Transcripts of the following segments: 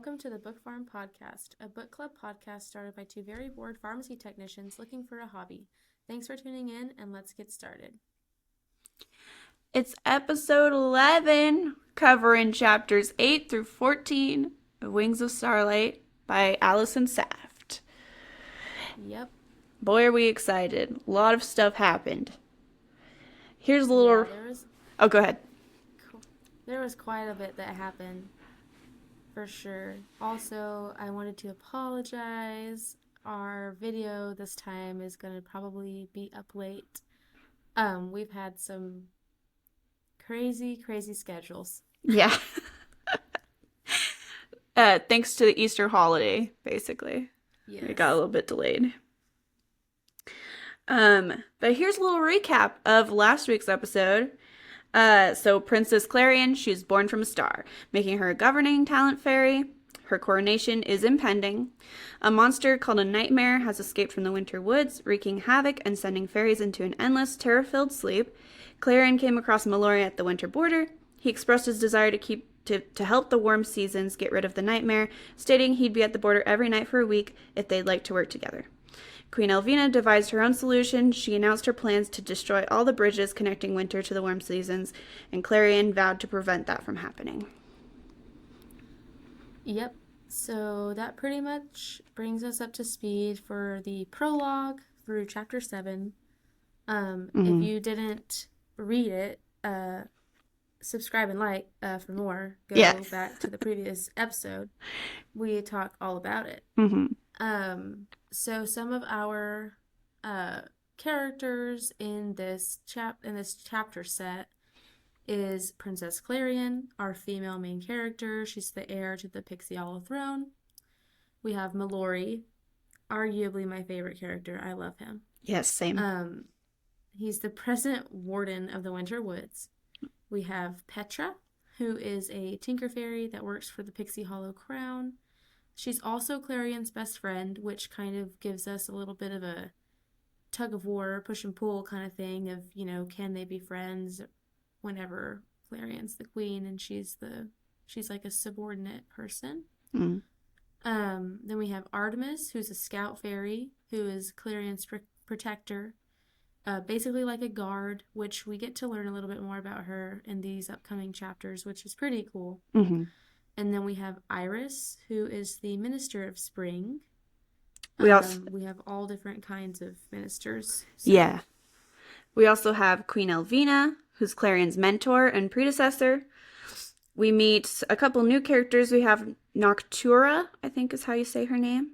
welcome to the Book Pharm podcast, a book club podcast started by two very bored pharmacy technicians looking for a hobby. Thanks for tuning in, and let's get started. It's episode 11, covering chapters 8 through 14 of Wings of Starlight by Alison Saft. Yep. Boy, are we excited. A lot of stuff happened. Here's a little... Oh, go ahead. Cool. There was quite a bit that happened, for sure. Also, I wanted to apologize. Our video this time is going to probably be up late. We've had some crazy schedules. Yeah. Thanks to the Easter holiday, basically. Yes. It got a little bit delayed. But here's a little recap of last week's episode. So Princess Clarion, she was born from a star, making her a governing talent fairy. Her coronation is impending. A monster called a nightmare has escaped from the winter woods, wreaking havoc and sending fairies into an endless, terror-filled sleep. Clarion came across Milori at the winter border. He expressed his desire to help the warm seasons get rid of the nightmare, stating he'd be at the border every night for a week if they'd like to work together. Queen Elvina devised her own solution. She announced her plans to destroy all the bridges connecting winter to the warm seasons, and Clarion vowed to prevent that from happening. Yep. So that pretty much brings us up to speed for the prologue through chapter 7. If you didn't read it, subscribe and like for more. Go back to the previous episode. We talk all about it. So some of our characters in this chapter set is Princess Clarion, our female main character. She's the heir to the Pixie Hollow throne. We have Milori, arguably my favorite character. I love him. Yes, same. He's the present warden of the Winter Woods. We have Petra, who is a tinker fairy that works for the Pixie Hollow crown. She's also Clarion's best friend, which kind of gives us a little bit of a tug of war, push and pull kind of thing of, can they be friends whenever Clarion's the queen and she's like a subordinate person. Then we have Artemis, who's a scout fairy, who is Clarion's protector, basically like a guard, which we get to learn a little bit more about her in these upcoming chapters, which is pretty cool. And then we have Iris, who is the Minister of Spring. We have all different kinds of ministers. So. Yeah. We also have Queen Elvina, who's Clarion's mentor and predecessor. We meet a couple new characters. We have Noctura, I think is how you say her name,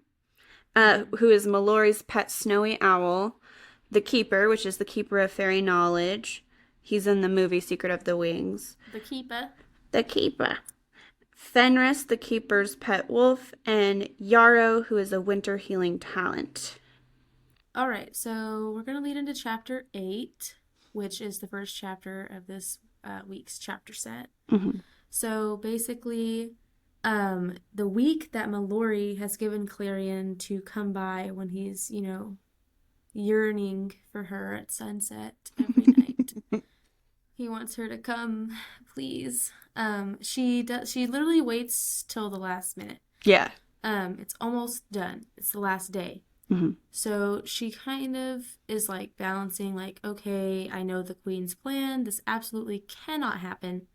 who is Milori's pet snowy owl. The Keeper, which is the Keeper of Fairy Knowledge. He's in the movie Secret of the Wings. The Keeper. Fenris, the Keeper's pet wolf, and Yarrow, who is a winter healing talent. All right, so we're going to lead into chapter 8, which is the first chapter of this week's chapter set. So basically, the week that Milori has given Clarion to come by when he's, yearning for her at sunset every night. He wants her to come, please. She literally waits till the last minute. Yeah. It's almost done. It's the last day. So she kind of is like balancing like, okay, I know the queen's plan. This absolutely cannot happen.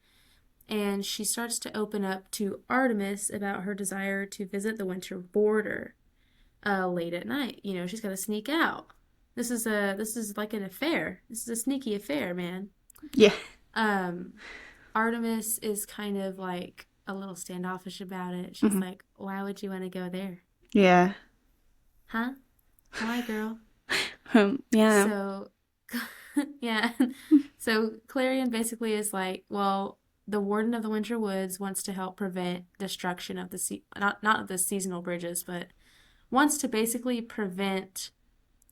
And she starts to open up to Artemis about her desire to visit the winter border late at night. She's got to sneak out. This is like an affair. This is a sneaky affair, man. Yeah. Artemis is kind of like a little standoffish about it. She's like, why would you want to go there? Yeah. Huh? Why, girl? Yeah. So, yeah. So Clarion basically is like, well, the Warden of the Winter Woods wants to help prevent destruction of the not of the seasonal bridges, but wants to basically prevent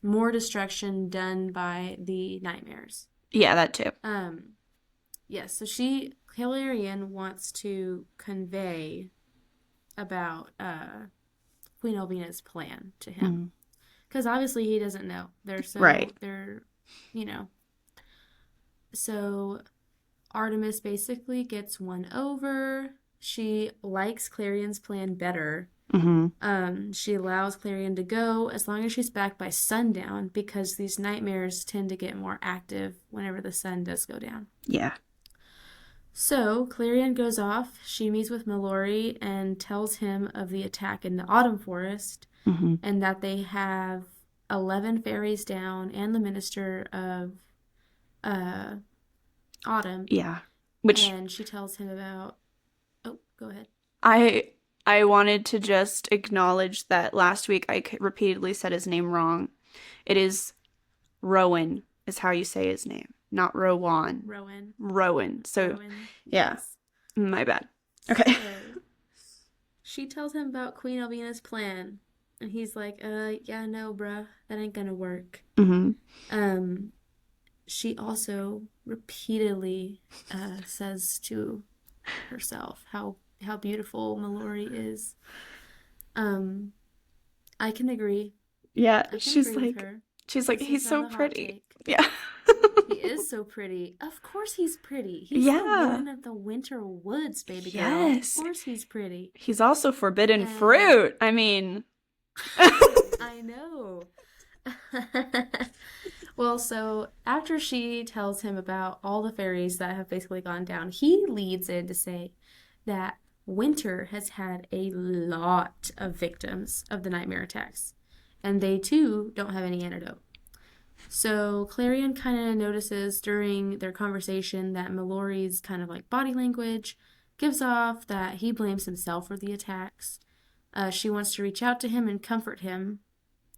more destruction done by the nightmares. Yeah, that too. Yes, so Clarion wants to convey about Queen Elvina's plan to him. Because obviously he doesn't know. So Artemis basically gets won over. She likes Clarion's plan better. She allows Clarion to go as long as she's back by sundown because these nightmares tend to get more active whenever the sun does go down. Yeah. So Clarion goes off. She meets with Milori and tells him of the attack in the Autumn Forest and that they have 11 fairies down and the Minister of Autumn. Yeah. And she tells him about... Oh, go ahead. I wanted to just acknowledge that last week I repeatedly said his name wrong. It is Rowan is how you say his name, not Rowan. Rowan. So, Rowan. Yeah. Yes. My bad. Okay. So, she tells him about Queen Elvina's plan. And he's like, yeah, no, bruh. That ain't gonna work. She also repeatedly says to herself how beautiful Milori is. I can agree. Yeah, she's like, he's so pretty. Yeah. He is so pretty. Of course he's pretty. He's the warden of the Winter Woods, baby girl. Yes. Of course he's pretty. He's also forbidden fruit. I mean... I know. Well, so after she tells him about all the fairies that have basically gone down, he leads in to say that Winter has had a lot of victims of the nightmare attacks, and they too don't have any antidote. So Clarion kind of notices during their conversation that Milori's kind of like body language gives off that he blames himself for the attacks. She wants to reach out to him and comfort him.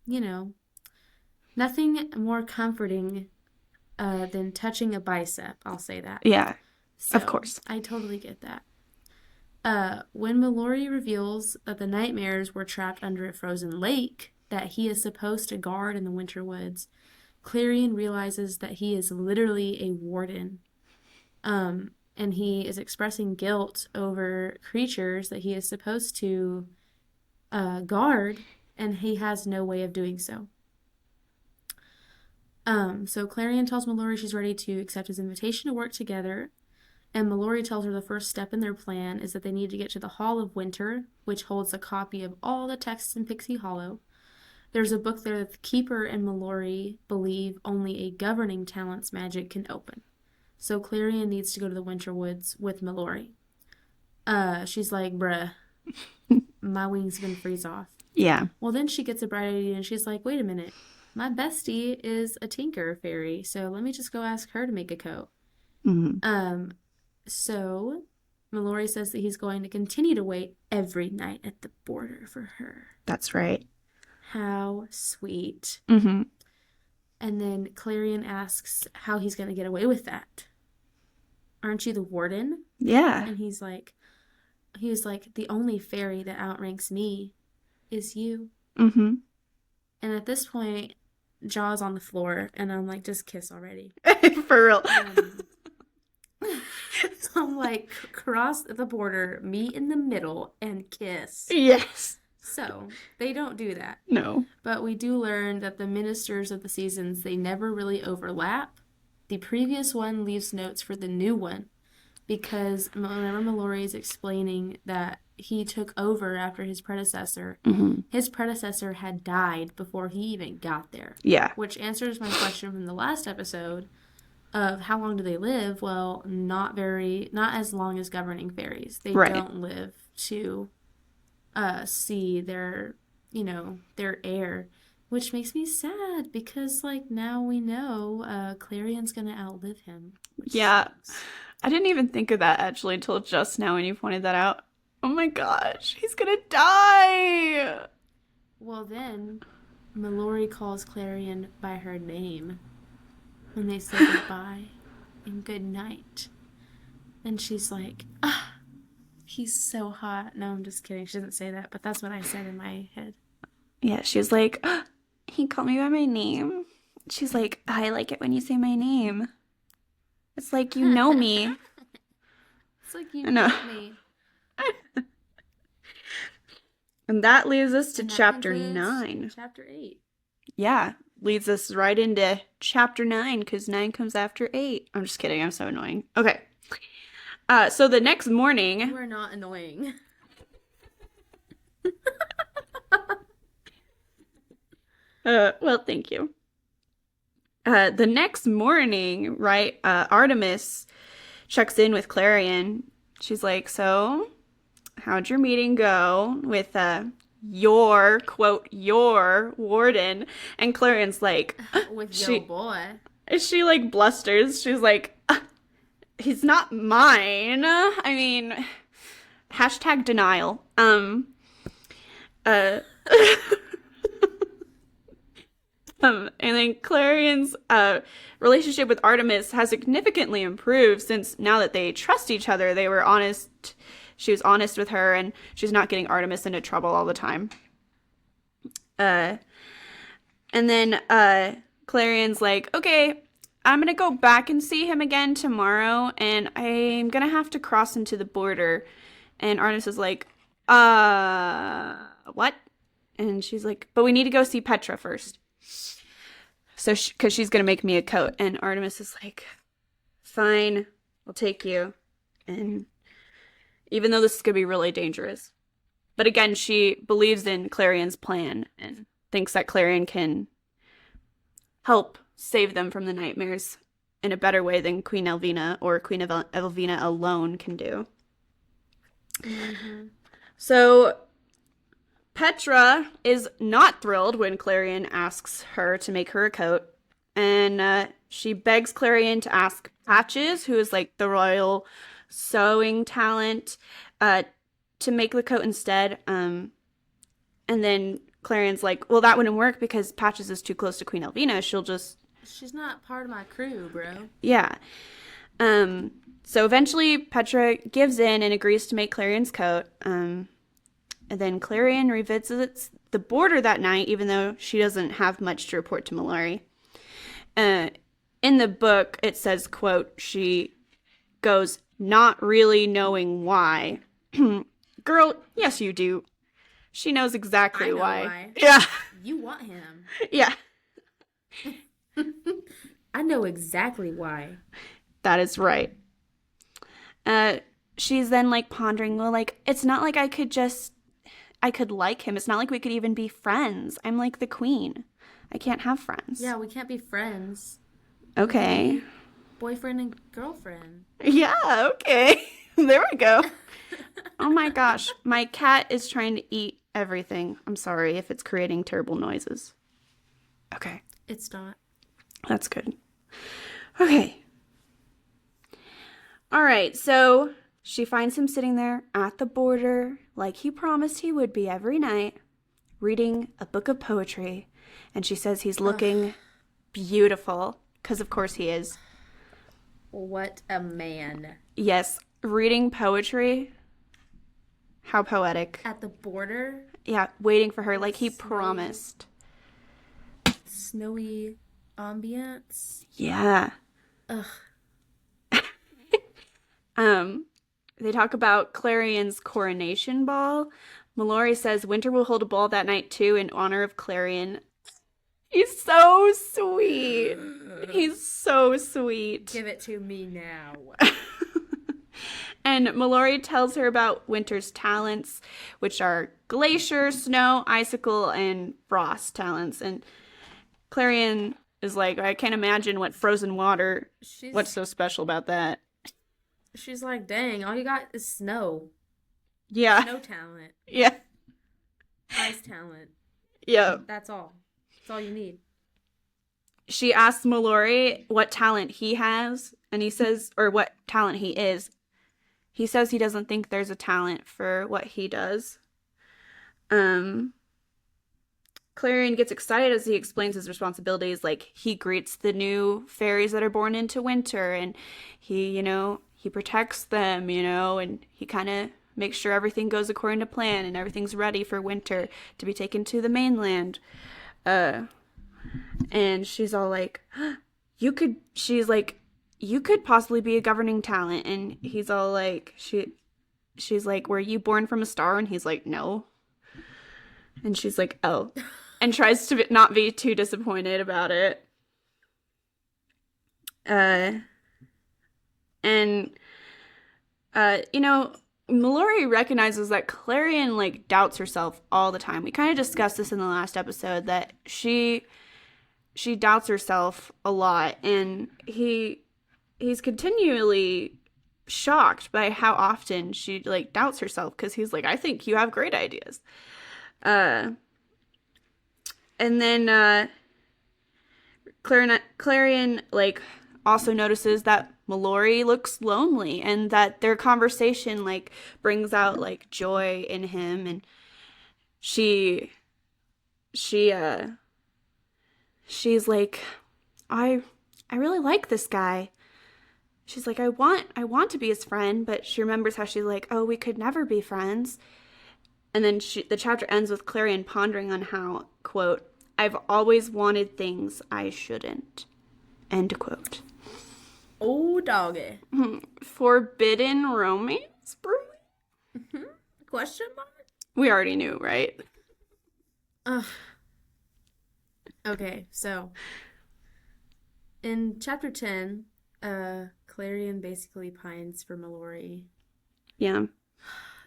You know, nothing more comforting than touching a bicep, I'll say that. Yeah, so, of course. I totally get that. When Milori reveals that the nightmares were trapped under a frozen lake that he is supposed to guard in the Winter Woods, Clarion realizes that he is literally a warden. And he is expressing guilt over creatures that he is supposed to guard, and he has no way of doing so. So Clarion tells Milori she's ready to accept his invitation to work together, and Milori tells her the first step in their plan is that they need to get to the Hall of Winter, which holds a copy of all the texts in Pixie Hollow. There's a book there that the Keeper and Milori believe only a governing talent's magic can open. So Clarion needs to go to the Winter Woods with Milori. She's like, bruh, my wings are gonna freeze off. Yeah. Well, then she gets a bright idea and she's like, wait a minute. My bestie is a tinker fairy, so let me just go ask her to make a coat. So Milori says that he's going to continue to wait every night at the border for her. That's right. How sweet. And then Clarion asks how he's going to get away with that. Aren't you the warden? Yeah. And he was like, the only fairy that outranks me is you. And at this point, Jaw's on the floor, and I'm like, just kiss already. For real. So I'm like, cross the border, meet in the middle, and kiss. Yes. So they don't do that. No. But we do learn that the ministers of the seasons, they never really overlap. The previous one leaves notes for the new one, because whenever Milori is explaining that he took over after his predecessor had died before he even got there. Yeah. Which answers my question from the last episode of how long do they live? Well, not as long as governing fairies. They don't live to see their heir, which makes me sad because like now we know Clarion's gonna outlive him. Yeah. Sucks. I didn't even think of that actually until just now when you pointed that out. Oh my gosh, he's gonna die! Well then, Milori calls Clarion by her name when they say goodbye and good night. And she's like, he's so hot. No, I'm just kidding. She doesn't say that, but that's what I said in my head. Yeah, she's like, he called me by my name. She's like, I like it when you say my name. It's like you know me. It's like you know me. And that leads us to chapter 9. Chapter 8. Yeah, leads us right into chapter 9 because 9 comes after 8. I'm just kidding. I'm so annoying. Okay. So the next morning, You are not annoying. well, thank you. The next morning, right, Artemis checks in with Clarion. She's like, so, how'd your meeting go with your, quote, your warden? And Clarion's like, With yo she, boy. she like blusters. She's like, he's not mine. I mean, hashtag denial. Uh, and then Clarion's relationship with Artemis has significantly improved since now that they trust each other, they were honest. She was honest with her, and she's not getting Artemis into trouble all the time. And then Clarion's like, okay, I'm gonna go back and see him again tomorrow, and I'm gonna have to cross into the border. And Artemis is like, what? And she's like, but we need to go see Petra first. So, because she's going to make me a coat. And Artemis is like, fine, I'll take you. And even though this is going to be really dangerous. But again, she believes in Clarion's plan and thinks that Clarion can help save them from the nightmares in a better way than Queen Elvina or Queen Elvina alone can do. Mm-hmm. So Petra is not thrilled when Clarion asks her to make her a coat, and she begs Clarion to ask Patches, who is like the royal sewing talent, to make the coat instead. And then Clarion's like, well, that wouldn't work because Patches is too close to Queen Elvina. She's not part of my crew, bro. Yeah. So eventually Petra gives in and agrees to make Clarion's coat. And then Clarion revisits the border that night, even though she doesn't have much to report to Milori. In the book, it says, quote, she goes, not really knowing why. Girl, yes, you do. She knows exactly why. Yeah. You want him. Yeah. I know exactly why. That is right. She's then like pondering, well, like, it's not like I could like him. It's not like we could even be friends. I'm like the queen. I can't have friends. Yeah, we can't be friends. Okay. Boyfriend and girlfriend. Yeah, okay. There we go. Oh my gosh. My cat is trying to eat everything. I'm sorry if it's creating terrible noises. Okay. It's not. That's good. Okay. All right, so she finds him sitting there at the border, like he promised he would be every night, reading a book of poetry. And she says he's looking beautiful, because of course he is. What a man. Yes, reading poetry. How poetic. At the border? Yeah, waiting for her like he promised. Snowy ambience. Yeah. Ugh. They talk about Clarion's coronation ball. Milori says Winter will hold a ball that night too in honor of Clarion. He's so sweet. He's so sweet. Give it to me now. And Milori tells her about Winter's talents, which are glacier, snow, icicle, and frost talents. And Clarion is like, I can't imagine what frozen water, what's so special about that? She's like, dang, all you got is snow. Yeah. Snow talent. Yeah. Ice talent. Yeah. That's all. That's all you need. She asks Milori what talent he has, and he says, or what talent he is. He says he doesn't think there's a talent for what he does. Clarion gets excited as he explains his responsibilities, like he greets the new fairies that are born into winter, and he protects them, and he kind of makes sure everything goes according to plan and everything's ready for winter to be taken to the mainland. And she's all like, you could possibly be a governing talent. And he's all like, she's like, were you born from a star? And he's like, no. And she's like, oh. And tries to not be too disappointed about it. And You know, Milori recognizes that Clarion, like, doubts herself all the time. We kind of discussed this in the last episode, that she doubts herself a lot, and he's continually shocked by how often she, like, doubts herself, because he's like, I think you have great ideas. And then Clarion, like, also notices that Milori looks lonely, and that their conversation, like, brings out, like, joy in him, and she she she's like, I I really like this guy. She's like, I want to be his friend, but she remembers how she's like, oh, we could never be friends. And then the chapter ends with Clarion pondering on how, quote, I've always wanted things I shouldn't, end quote. Oh, doggy. Forbidden romance, bro? Question mark? We already knew, right? Okay, so in chapter 10, Clarion basically pines for Milori. Yeah.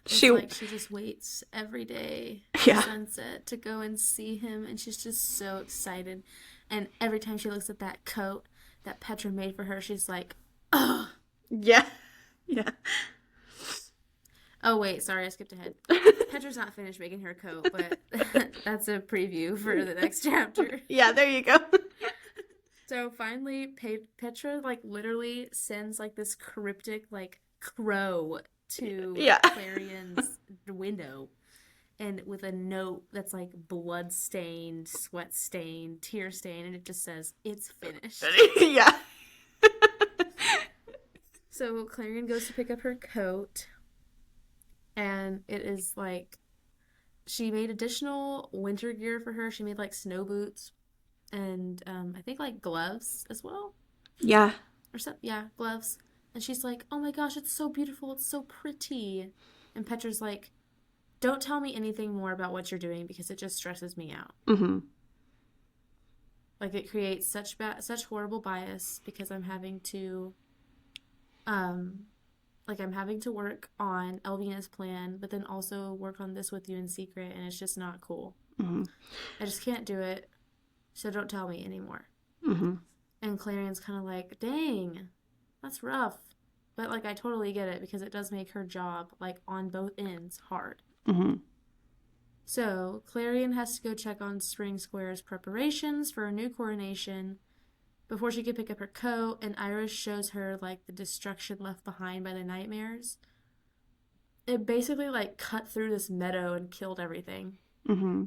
It's like she just waits every day for sunset to go and see him, and she's just so excited. And every time she looks at that coat that Petra made for her, she's like, oh. Yeah. Yeah. Oh, wait, sorry, I skipped ahead. Petra's not finished making her coat, but that's a preview for the next chapter. Yeah, there you go. So finally, Petra, like, literally sends, like, this cryptic, like, crow to Clarion's window, and with a note that's, like, blood-stained, sweat-stained, tear-stained, and it just says, it's finished. Yeah. So Clarion goes to pick up her coat, and it is, like, she made additional winter gear for her. She made, like, snow boots, and I think, like, gloves as well. Yeah. Or something. Yeah, gloves. And she's like, oh my gosh, it's so beautiful. It's so pretty. And Petra's like, don't tell me anything more about what you're doing because it just stresses me out. Mm-hmm. Like, it creates such horrible bias because I'm having to, I'm having to work on Elvina's plan, but then also work on this with you in secret, and it's just not cool. Mm-hmm. I just can't do it, so don't tell me anymore. Mm-hmm. And Clarion's kind of like, dang, that's rough. But, like, I totally get it because it does make her job, like, on both ends hard. Mm-hmm. So, Clarion has to go check on Spring Square's preparations for a new coronation before she can pick up her coat, and Iris shows her, like, the destruction left behind by the nightmares. It basically, like, cut through this meadow and killed everything. Mm-hmm.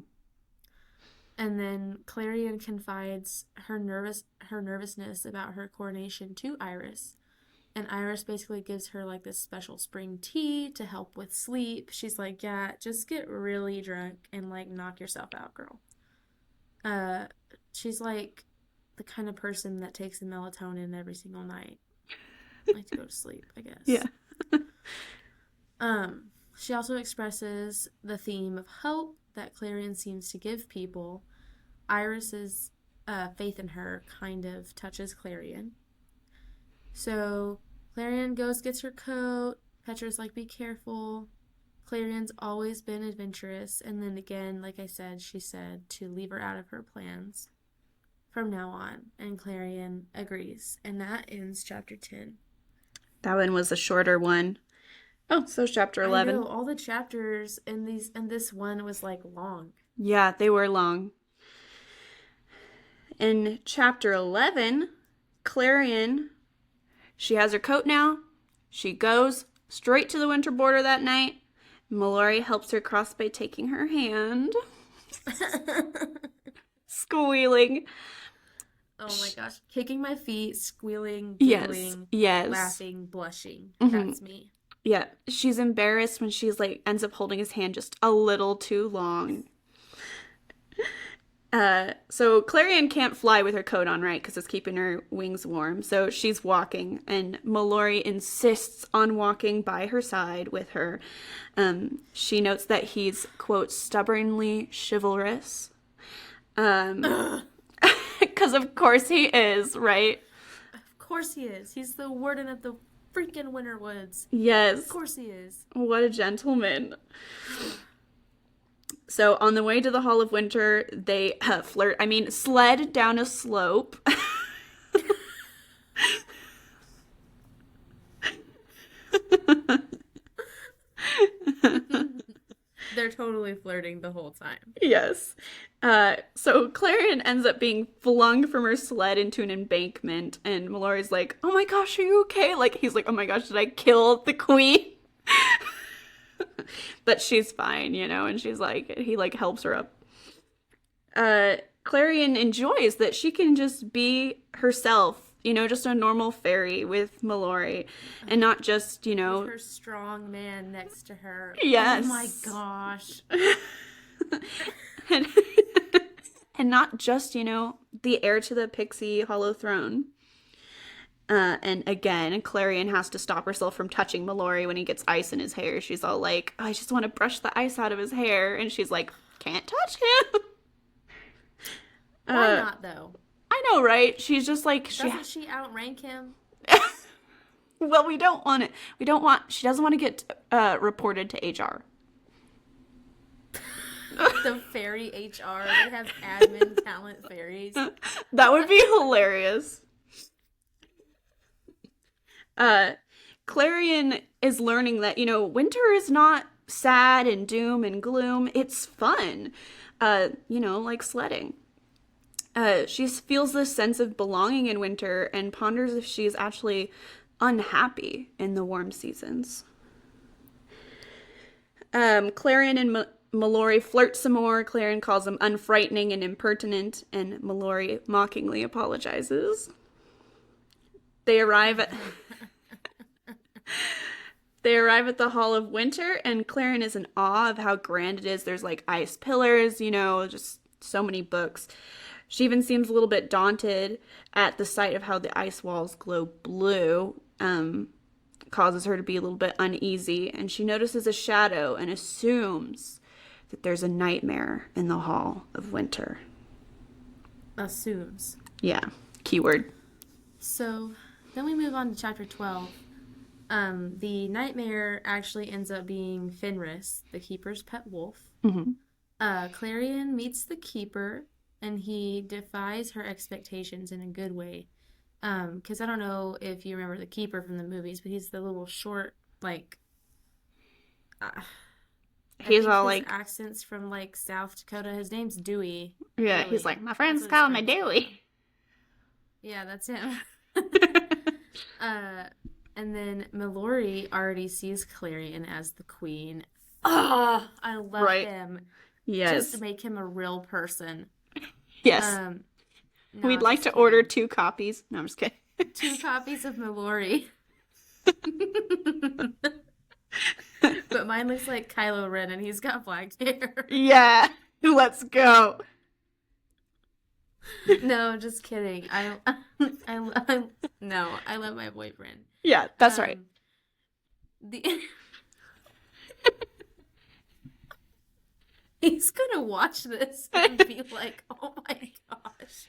And then Clarion confides her nervousness about her coronation to Iris. And Iris basically gives her, like, this special spring tea to help with sleep. She's like, yeah, just get really drunk and, like, knock yourself out, girl. She's, like, the kind of person that takes the melatonin every single night. Like, to go to sleep, I guess. Yeah. She also expresses the theme of hope that Clarion seems to give people. Iris's faith in her kind of touches Clarion. So Clarion gets her coat. Petra's like, be careful. Clarion's always been adventurous. And then again, like I said, she said to leave her out of her plans from now on. And Clarion agrees. And that ends chapter 10. That one was a shorter one. Oh, so chapter 11. I know, all the chapters in this one was, like, long. Yeah, they were long. In chapter 11, Clarion, she has her coat now. She goes straight to the winter border that night. Milori helps her cross by taking her hand. Squealing. Oh my gosh. Kicking my feet, squealing, giggling, yes. laughing, blushing. Mm-hmm. That's me. Yeah, she's embarrassed when she's, like, ends up holding his hand just a little too long. So Clarion can't fly with her coat on, right? Because it's keeping her wings warm. So she's walking, and Milori insists on walking by her side with her. She notes that he's, quote, stubbornly chivalrous. Because of course he is, right? Of course he is. He's the warden of the freaking winter woods. Of Yes. course he is. What a gentleman. So on the way to the Hall of Winter, they sled down a slope. They're totally flirting the whole time. Yes. So Clarion ends up being flung from her sled into an embankment, and Milori's like, "Oh my gosh, are you okay?" Like, he's like, "Oh my gosh, did I kill the queen?" But she's fine, and she's like, he like helps her up. Clarion enjoys that she can just be herself, just a normal fairy with Milori, and not just, With her strong man next to her. Yes. Oh my gosh. and, and not just, the heir to the Pixie Hollow Throne. And again, Clarion has to stop herself from touching Milori when he gets ice in his hair. She's all like, "I just want to brush the ice out of his hair." And she's like, "Can't touch him." Why not, though? I know, right? She's just like... Doesn't she outrank him? Well, we don't want it. She doesn't want to get reported to HR. The fairy HR. They have admin talent fairies. That would be hilarious. Clarion is learning that, winter is not sad and doom and gloom. It's fun. Like sledding. She feels this sense of belonging in winter and ponders if she's actually unhappy in the warm seasons. Clarion and Milori flirt some more. Clarion calls him unfrightening and impertinent, and Milori mockingly apologizes. They arrive at the Hall of Winter, and Clarion is in awe of how grand it is. There's like ice pillars, just so many books. She even seems a little bit daunted at the sight of how the ice walls glow blue. Causes her to be a little bit uneasy, and she notices a shadow and assumes that there's a nightmare in the Hall of Winter. Assumes. Yeah, keyword. So then we move on to chapter 12. The nightmare actually ends up being Fenris, the keeper's pet wolf. Mm-hmm. Clarion meets the keeper, and he defies her expectations in a good way. Because I don't know if you remember the keeper from the movies, but he's the little short, like... he's all like... accent's from, like, South Dakota. His name's Dewey. Yeah, really. He's like, "My friends call me Dewey." Yeah, that's him. And then Milori already sees Clarion as the queen. Oh, I love him. Yes. Just to make him a real person. Yes. We'd like to order 2 copies. No, I'm just kidding. 2 copies of Milori. But mine looks like Kylo Ren and he's got black hair. Yeah. Let's go. No, just kidding. I love my boyfriend. Yeah, that's right. He's gonna watch this and be like, "Oh my gosh."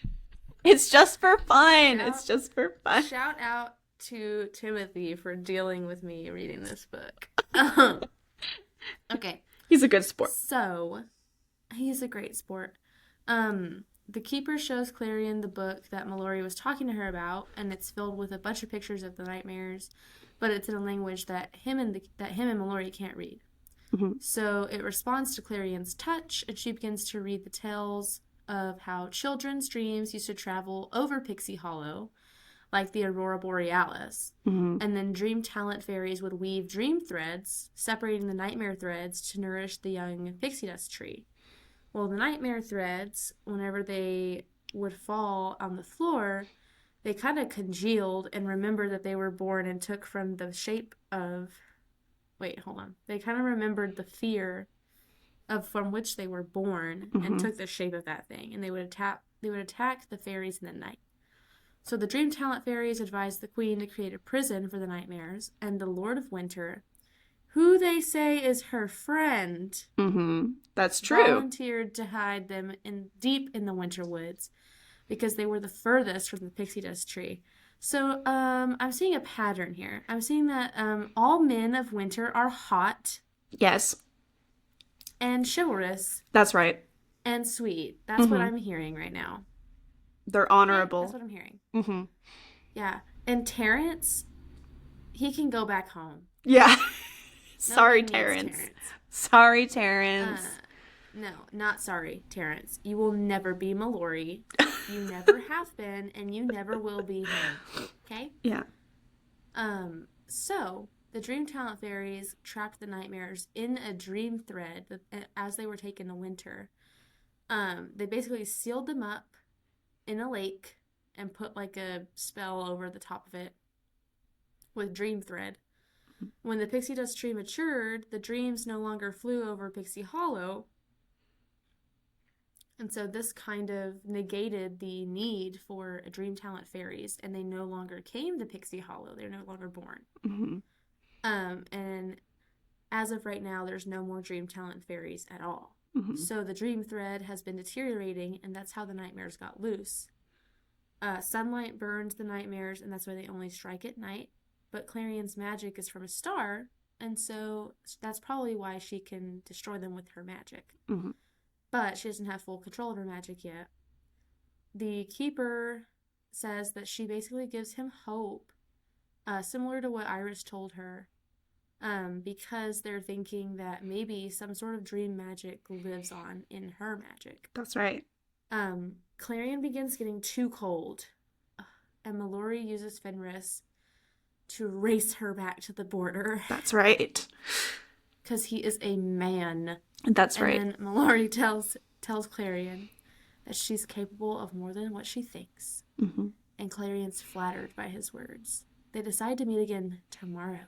It's just for fun. It's just for fun. Shout out to Timothy for dealing with me reading this book. Okay. He's a good sport. So, he's a great sport. The keeper shows Clarion the book that Milori was talking to her about, and it's filled with a bunch of pictures of the nightmares, but it's in a language that him and Milori can't read. Mm-hmm. So it responds to Clarion's touch, and she begins to read the tales of how children's dreams used to travel over Pixie Hollow, like the Aurora Borealis. Mm-hmm. And then dream talent fairies would weave dream threads, separating the nightmare threads to nourish the young pixie dust tree. Well, the nightmare threads, whenever they would fall on the floor, they kind of congealed and remembered that they were born and took from the shape of... Wait, hold on. They kind of remembered the fear of from which they were born and took the shape of that thing. And they would attack the fairies in the night. So the dream talent fairies advised the queen to create a prison for the nightmares, and the Lord of Winter, who they say is her friend, that's true, volunteered to hide them deep in the winter woods because they were the furthest from the pixie dust tree. So, I'm seeing a pattern here. I'm seeing that all men of winter are hot Yes, and chivalrous that's right. and sweet. That's what Mm-hmm. I'm hearing right now. They're Okay, that's honorable. what I'm hearing. Mm-hmm. Yeah. And Terrence, he can go back home. Yeah. No Sorry, one needs Terrence. Terrence. Sorry, Uh, Terrence. no, not sorry, Terrence. You will never be Milori. You never have been, and you never will be him. Okay? Yeah. So the Dream Talent Fairies trapped the nightmares in a dream thread as they were taken to winter. They basically sealed them up in a lake and put like a spell over the top of it with dream thread. When the pixie dust tree matured, the dreams no longer flew over Pixie Hollow, and so this kind of negated the need for a Dream Talent Fairies, and they no longer came to Pixie Hollow. They're no longer born. Mm-hmm. And as of right now, there's no more Dream Talent Fairies at all. Mm-hmm. So the dream thread has been deteriorating, and that's how the nightmares got loose. Sunlight burns the nightmares, and that's why they only strike at night. But Clarion's magic is from a star, and so that's probably why she can destroy them with her magic. Mm-hmm. But she doesn't have full control of her magic yet. The Keeper says that she basically gives him hope, similar to what Iris told her, because they're thinking that maybe some sort of dream magic lives on in her magic. That's right. Clarion begins getting too cold, and Milori uses Fenris to race her back to the border. That's right. Because he is a man. That's right. And then Milori tells Clarion that she's capable of more than what she thinks. Mm-hmm. And Clarion's flattered by his words. They decide to meet again tomorrow.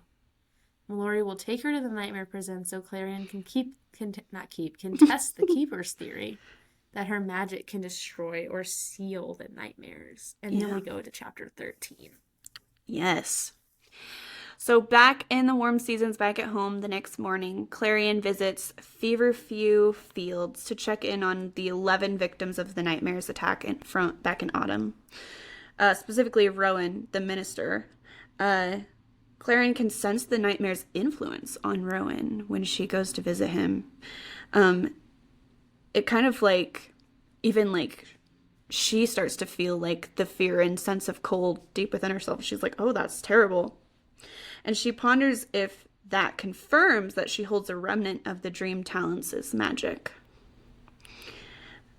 Milori will take her to the nightmare prison so Clarion can test the Keeper's theory that her magic can destroy or seal the nightmares. And then we go to chapter 13. Yes. So back in the warm seasons back at home the next morning, Clarion visits Feverfew Fields to check in on the 11 victims of the nightmares attack back in autumn. Specifically Rowan, the minister. Clarion can sense the nightmare's influence on Rowan when she goes to visit him. It kind of she starts to feel like the fear and sense of cold deep within herself. She's like, oh, that's terrible. And she ponders if that confirms that she holds a remnant of the dream talents' magic.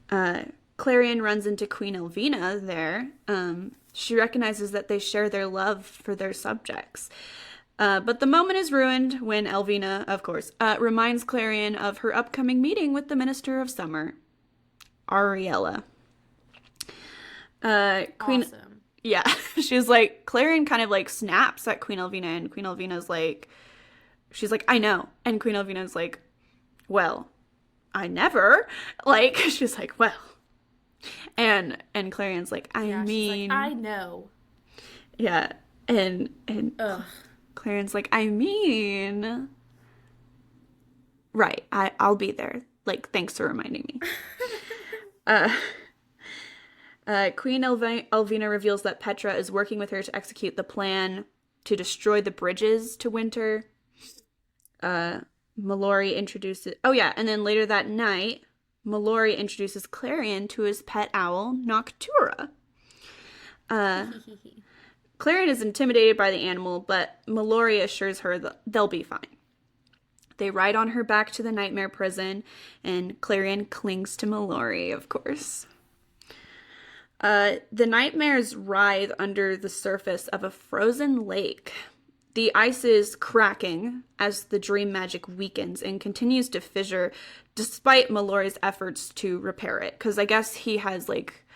Clarion runs into Queen Elvina there. She recognizes that they share their love for their subjects. But the moment is ruined when Elvina, of course, reminds Clarion of her upcoming meeting with the Minister of Summer, Ariella. Awesome. Yeah, she's like, Clarion kind of like snaps at Queen Elvina, and Queen Elvina's like, she's like, I know. And Queen Elvina's like, well, I never. Like, she's like, well. And Clarion's like, I mean. She's like, I know. Yeah, and Clarion's like, I mean. Right, I'll be there. Like, thanks for reminding me. Queen Elvina reveals that Petra is working with her to execute the plan to destroy the bridges to Winter. Milori introduces... Oh, yeah, and then later that night, Milori introduces Clarion to his pet owl, Noctura. Clarion is intimidated by the animal, but Milori assures her that they'll be fine. They ride on her back to the nightmare prison, and Clarion clings to Milori, of course. The nightmares writhe under the surface of a frozen lake. The ice is cracking as the dream magic weakens and continues to fissure despite Milori's efforts to repair it. Because I guess he has, like,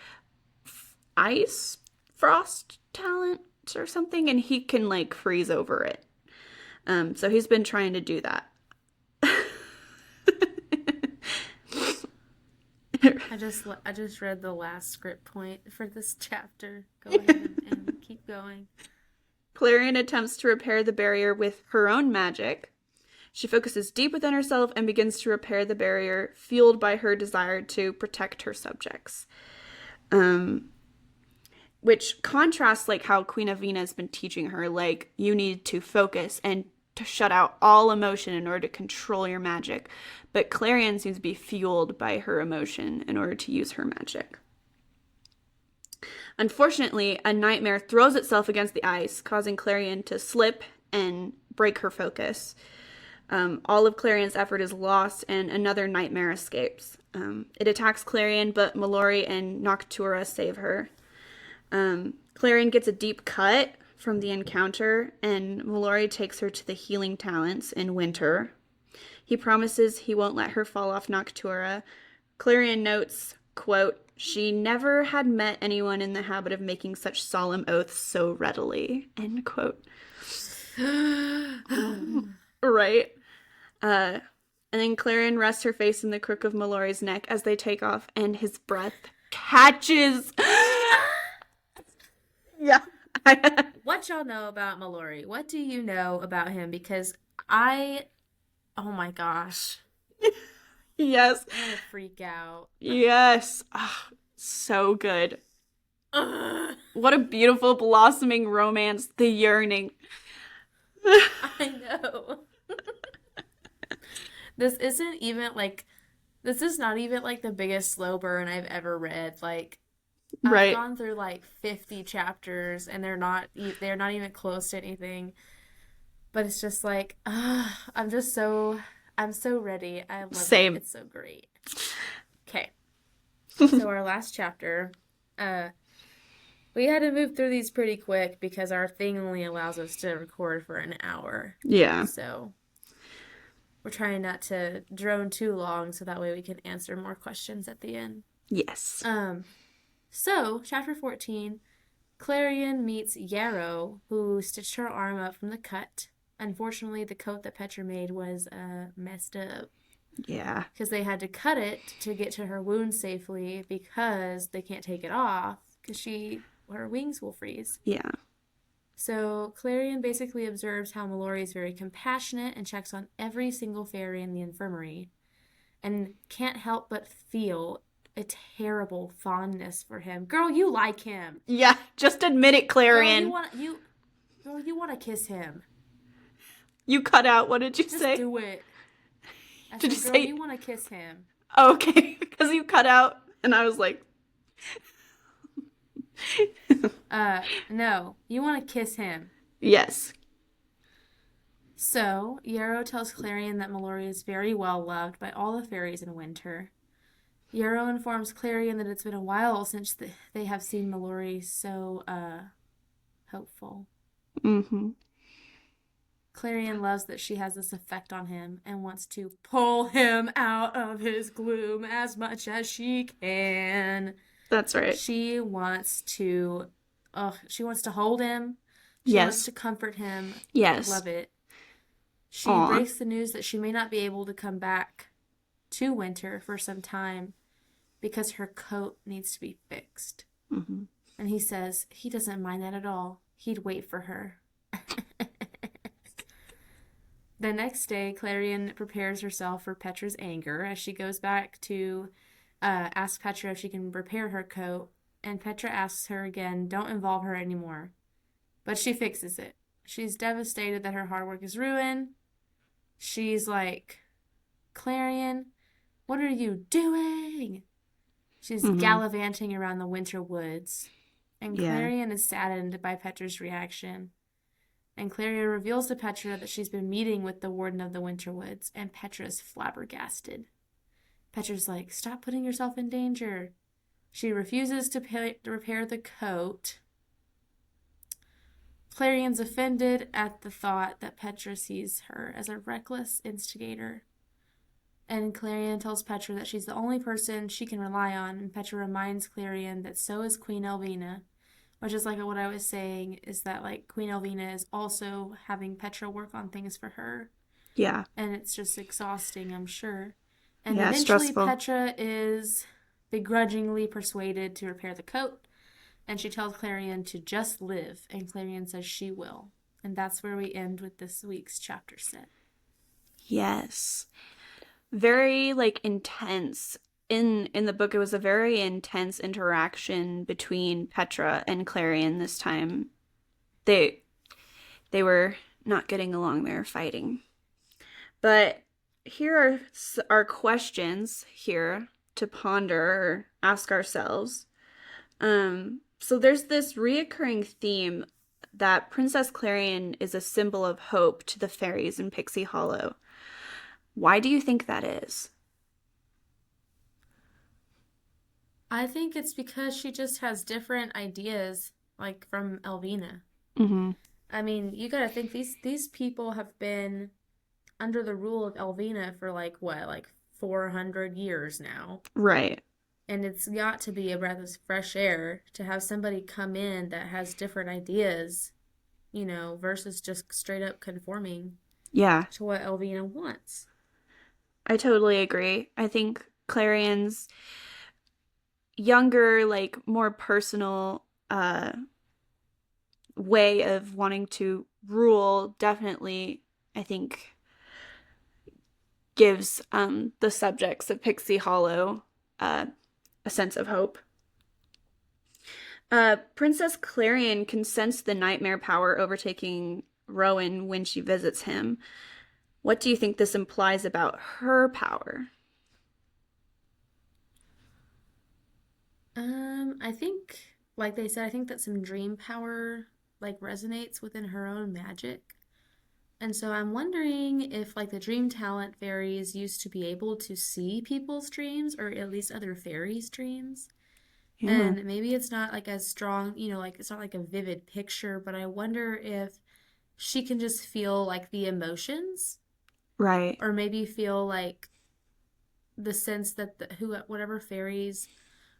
ice frost talent or something, and he can, like, freeze over it. So he's been trying to do that. I just read the last script point for this chapter. Go ahead and keep going. Clarion attempts to repair the barrier with her own magic. She focuses deep within herself and begins to repair the barrier, fueled by her desire to protect her subjects. which contrasts like how Queen Avina has been teaching her, like, you need to focus and to shut out all emotion in order to control your magic. But Clarion seems to be fueled by her emotion in order to use her magic. Unfortunately, a nightmare throws itself against the ice, causing Clarion to slip and break her focus. All of Clarion's effort is lost, and another nightmare escapes. It attacks Clarion, but Milori and Noctua save her. Clarion gets a deep cut from the encounter, and Milori takes her to the healing talents in winter. He promises he won't let her fall off Noctua. Clarion notes, quote, "She never had met anyone in the habit of making such solemn oaths so readily," end quote. Right. And then Clarion rests her face in the crook of Milori's neck as they take off, and his breath catches. Yeah. What y'all know about Milori? What do you know about him? Because oh my gosh, Yes. I'm gonna freak out. Yes. Oh, so good. Ugh. What a beautiful blossoming romance. The yearning. I know. This isn't even like, this is not even like the biggest slow burn I've ever read. Like, I've Right. gone through like 50 chapters and they're not even close to anything. But it's just like, I'm so ready. I love Same. it. It's so great. Okay. So our last chapter, we had to move through these pretty quick because our thing only allows us to record for an hour. Yeah. So we're trying not to drone too long so that way we can answer more questions at the end. Yes. So chapter 14, Clarion meets Yarrow, who stitched her arm up from the cut. Unfortunately, the coat that Petra made was messed up. Yeah. Because they had to cut it to get to her wound safely because they can't take it off because her wings will freeze. Yeah. So Clarion basically observes how Milori is very compassionate and checks on every single fairy in the infirmary and can't help but feel a terrible fondness for him. Girl, you like him. Yeah. Just admit it, Clarion. Girl, you want to kiss him. You cut out. What did you Just say? do it. Did you Girl, say? you want to kiss him. Oh, okay. Because you cut out, and I was like, No, you want to kiss him. yes. So, Yarrow tells Clarion that Milori is very well loved by all the fairies in winter. Yarrow informs Clarion that it's been a while since they have seen Milori so, hopeful. Mm-hmm. Clarion loves that she has this effect on him and wants to pull him out of his gloom as much as she can. That's right. She wants to hold him. She Yes. wants to comfort him. Yes. Love it. She Aw. breaks the news that she may not be able to come back to winter for some time because her coat needs to be fixed. Mm-hmm. And he says he doesn't mind that at all. He'd wait for her. The next day, Clarion prepares herself for Petra's anger as she goes back to ask Petra if she can repair her coat. And Petra asks her again, don't involve her anymore. But she fixes it. She's devastated that her hard work is ruined. She's like, Clarion, what are you doing? She's gallivanting around the winter woods. And Clarion is saddened by Petra's reaction. And Clarion reveals to Petra that she's been meeting with the warden of the winter woods, and Petra's flabbergasted. Petra's like, stop putting yourself in danger. She refuses to repair the coat. Clarion's offended at the thought that Petra sees her as a reckless instigator. And Clarion tells Petra that she's the only person she can rely on, and Petra reminds Clarion that so is Queen Elvina. Which is like what I was saying, is that like Queen Elvina is also having Petra work on things for her. Yeah. And it's just exhausting, I'm sure. And Yeah, eventually stressful. Petra is begrudgingly persuaded to repair the coat. And she tells Clarion to just live. And Clarion says she will. And that's where we end with this week's chapter set. Yes. Very, like, intense in the book, it was a very intense interaction between Petra and Clarion this time. They they were not getting along, they were fighting. But here are our questions here to ponder or ask ourselves. So there's this reoccurring theme that Princess Clarion is a symbol of hope to the fairies in Pixie Hollow. Why do you think that is? I think it's because she just has different ideas, like from Elvina. Mm-hmm. I mean, you gotta think these people have been under the rule of Elvina for like what, like 400 years now. Right. And it's got to be a breath of fresh air to have somebody come in that has different ideas, versus just straight up conforming Yeah, to what Elvina wants. I totally agree. I think Clarion's younger, like more personal way of wanting to rule definitely, I think, gives the subjects of Pixie Hollow uh, a sense of hope. Princess Clarion can sense the nightmare power overtaking Rowan when she visits him. What do you think this implies about her power? I think, like they said, I think that some dream power like resonates within her own magic. And so I'm wondering if like the dream talent fairies used to be able to see people's dreams or at least other fairies' dreams. Yeah, And maybe it's not like as strong, like it's not like a vivid picture, but I wonder if she can just feel like the emotions right. or maybe feel like the sense that whatever fairies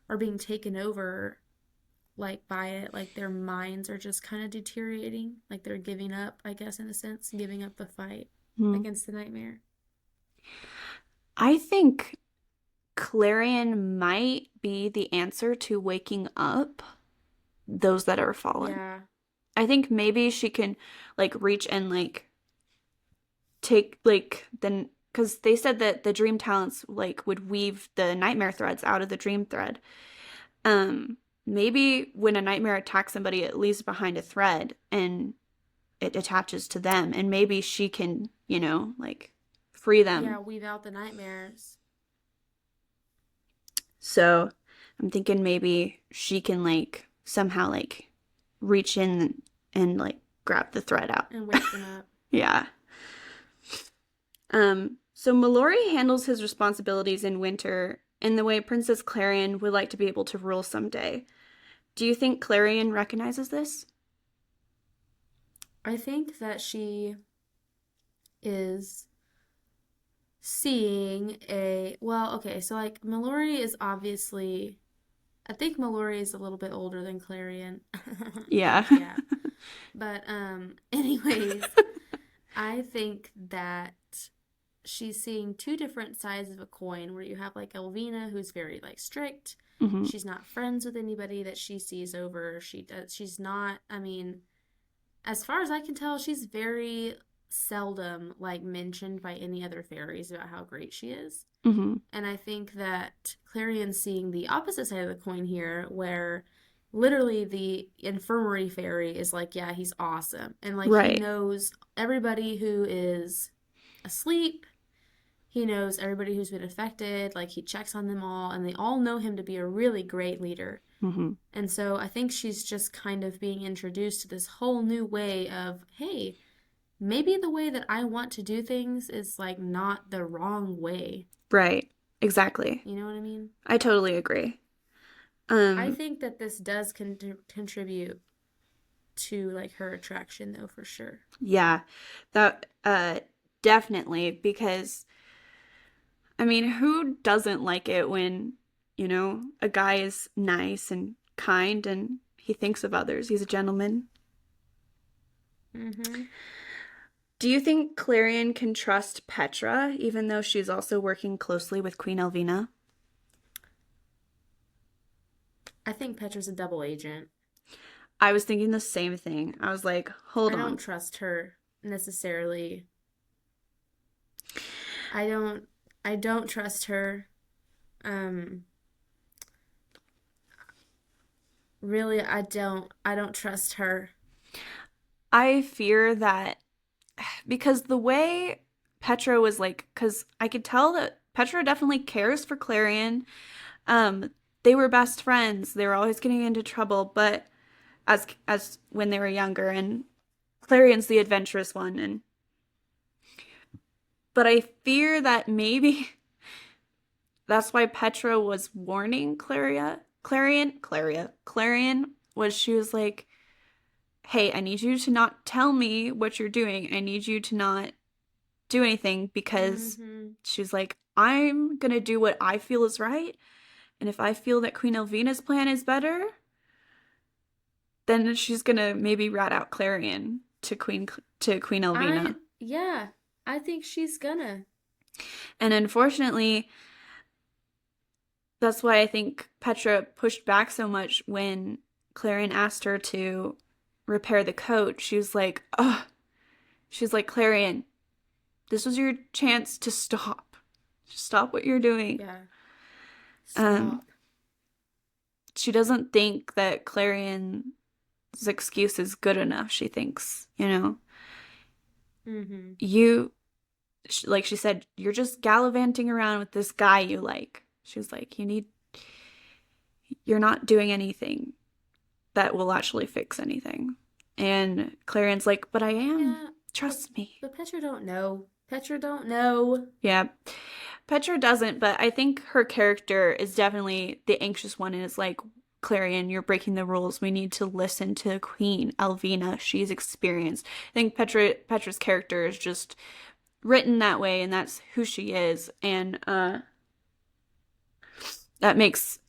are being taken over like by it, like their minds are just kind of deteriorating, like they're giving up, I guess, in a sense, giving up the fight Hmm. against the nightmare. I think Clarion might be the answer to waking up those that are fallen. Yeah. I think maybe she can like reach and like take like then because they said that the dream talents like would weave the nightmare threads out of the dream thread. Maybe when a nightmare attacks somebody, it leaves behind a thread and it attaches to them, and maybe she can, like free Yeah, them. weave out the nightmares. So I'm thinking maybe she can like somehow like reach in and like grab the thread out. And wake them up. Yeah. So Milori handles his responsibilities in winter in the way Princess Clarion would like to be able to rule someday. Do you think Clarion recognizes this? I think that she is seeing well, okay, so like Milori is obviously, I think Milori is a little bit older than Clarion. Yeah. Yeah. But anyways, I think that she's seeing two different sides of a coin where you have like Elvina who's very like strict. Hmm. She's not friends with anybody that she sees over. She's not, I mean, as far as I can tell, she's very seldom like mentioned by any other fairies about how great she is. Hmm. And I think that Clarion's seeing the opposite side of the coin here, where literally the infirmary fairy is like, yeah, he's awesome. And like he Right. knows everybody who is asleep. He knows everybody who's been affected. Like he checks on them all, and they all know him to be a really great leader. Hmm. And so I think she's just kind of being introduced to this whole new way of, hey, maybe the way that I want to do things is like not the wrong way. Right. Exactly. You know what I mean? I totally agree. I Um, think that this does contribute to like her attraction though for sure. yeah, that definitely because I mean, who doesn't like it when, a guy is nice and kind and he thinks of others. He's a gentleman. Mhm. Do you think Clarion can trust Petra even though she's also working closely with Queen Elvina? I think Petra's a double agent. I was thinking the same thing. I was like, hold I don't on. trust her necessarily. I don't I don't trust her Um, really, I don't trust her. I fear that because the way Petra was like, because I could tell that Petra definitely cares for Clarion. Um, they were best friends. They were always getting into trouble, but as when they were younger, and Clarion's the adventurous one, and but I fear that maybe that's why Petra was warning Clarion was she was like, "Hey, I need you to not tell me what you're doing. I need you to not do anything because Mm-hmm. she's like, I'm gonna do what I feel is right, and if I feel that Queen Elvina's plan is better, then she's gonna maybe rat out Clarion to Queen Elvina." Yeah, I think she's gonna. And unfortunately, that's why I think Petra pushed back so much when Clarion asked her to repair the coat. She was like, "Oh," she's like, "Clarion, this was your chance to stop. Stop what you're doing." Yeah, Um, stop. she doesn't think that Clarion's excuse is good enough. She thinks, Mm-hmm. you, like she said, you're just gallivanting around with this guy you like. She was like, you're not doing anything that will actually fix anything. And Clarion's like, but I am. Yeah, but Trust me. but Petra don't know. Petra don't know. Yeah. Petra doesn't, but I think her character is definitely the anxious one and is like, Clarion, you're breaking the rules. We need to listen to Queen Elvina. She's experienced. I think Petra's character is just written that way and that's who she is. And that makes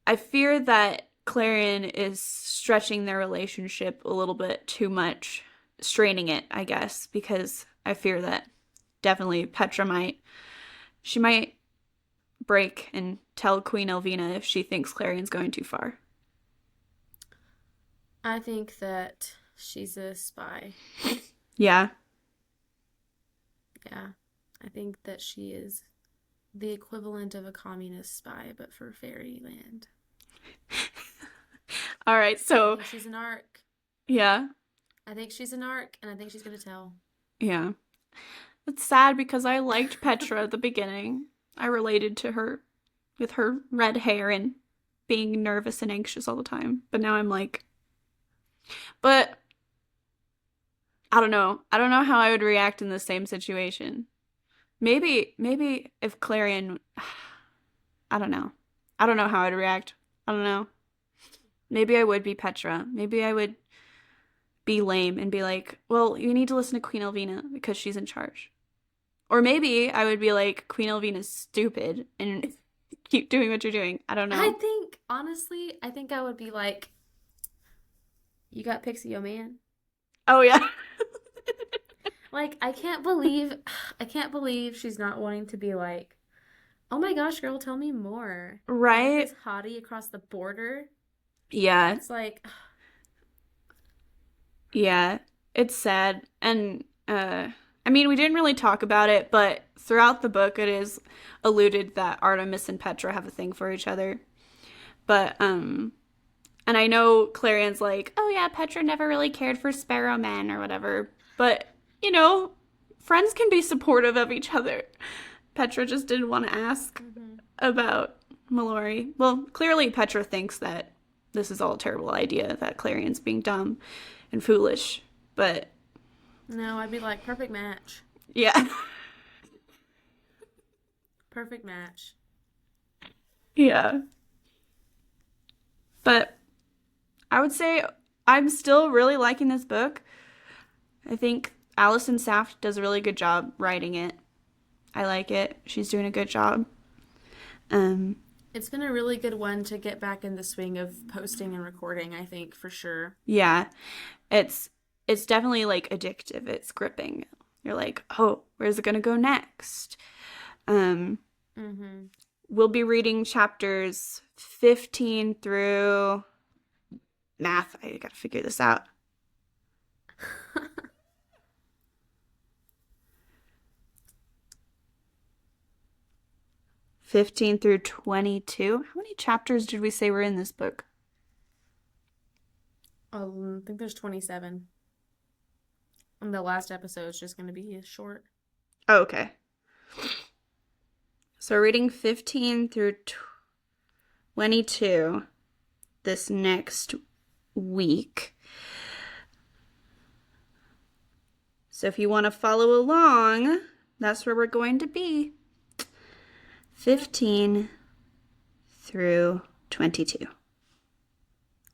I fear that Clarion is stretching their relationship a little bit too much, straining it, I guess, because I fear that definitely Petra might break and tell Queen Elvina if she thinks Clarion's going too far. I think that she's a spy. Yeah. Yeah, I think that she is the equivalent of a communist spy, but for fairyland. All right, I so think she's an arc. yeah, I think she's an arc, and I think she's gonna tell. yeah. It's sad because I liked Petra at the beginning. I related to her with her red hair and being nervous and anxious all the time. But now I'm like, but I don't know. I don't know how I would react in the same situation. Maybe if Clarion, I don't know. I don't know how I'd react. I don't know. Maybe I would be Petra. Maybe I would be lame and be like, well, you need to listen to Queen Elvina because she's in charge. Or maybe I would be like, Queen Elvina's stupid and keep doing what you're doing. I don't I know. think, honestly, I think I would be like, you got Pixie, man. Oh, yeah. Like, I can't believe she's not wanting to be like, oh my gosh, girl, tell me more. You're like Right? this hottie across the border. Yeah. It's like, Yeah. It's sad. And, I mean, we didn't really talk about it, but throughout the book, it is alluded that Artemis and Petra have a thing for each other. But, and I know Clarion's like, oh yeah, Petra never really cared for Sparrow Men or whatever. But, you know, friends can be supportive of each other. Petra just didn't want to ask mhm. about Milori. Well, clearly Petra thinks that this is all a terrible idea, that Clarion's being dumb and foolish. But No, I'd be like, perfect match. yeah. Perfect match. Yeah. But I would say I'm still really liking this book. I think Alison Saft does a really good job writing it. I like it. She's doing a good job. Um, It's been a really good one to get back in the swing of posting and recording, I think, for sure. yeah, it's it's definitely like addictive. It's gripping. You're like, oh, where's it gonna go next? Um, Mm-hmm. we'll be reading chapters 15 through math. I gotta figure this out. 15 through 22. How many chapters did we say were in this book? I think there's 27. And the last episode is just going to be short. Oh, okay. So we're reading 15 through 22 this next week. So if you want to follow along, that's where we're going to be. 15 through 22.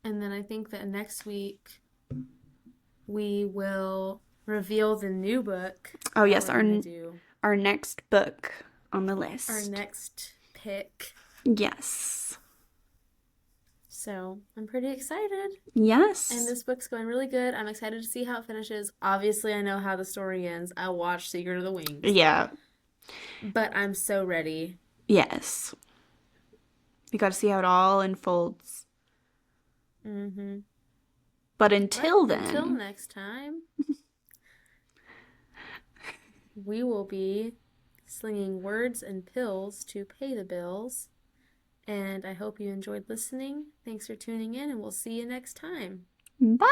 And then I think that next week we will reveal the new book. Oh, yes, our next book on the list. Our next pick. Yes. So I'm pretty excited. Yes. And this book's going really good. I'm excited to see how it finishes. Obviously, I know how the story ends. I watched Secret of the Wings. Yeah. But I'm so ready. Yes. We got to see how it all unfolds. Mm-hmm. But until then. Until next time, we will be slinging words and pills to pay the bills. And I hope you enjoyed listening. Thanks for tuning in, and we'll see you next time. Bye.